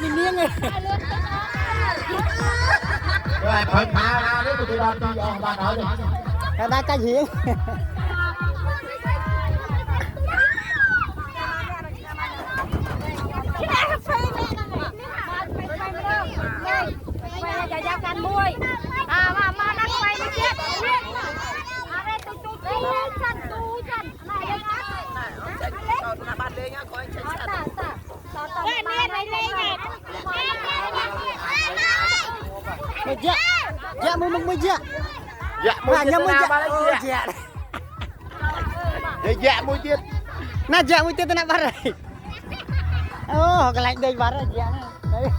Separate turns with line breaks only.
mình miếng rồi
phải phá ra đấy tụi bạn đi ông bạn nói đi
đã cái gì dạ dạ mua mừng dạ
dạ mua
nhà mua
dạ dạ mua chết
na dạ mua chết na bar ô cái lạnh đây bar dạ đấy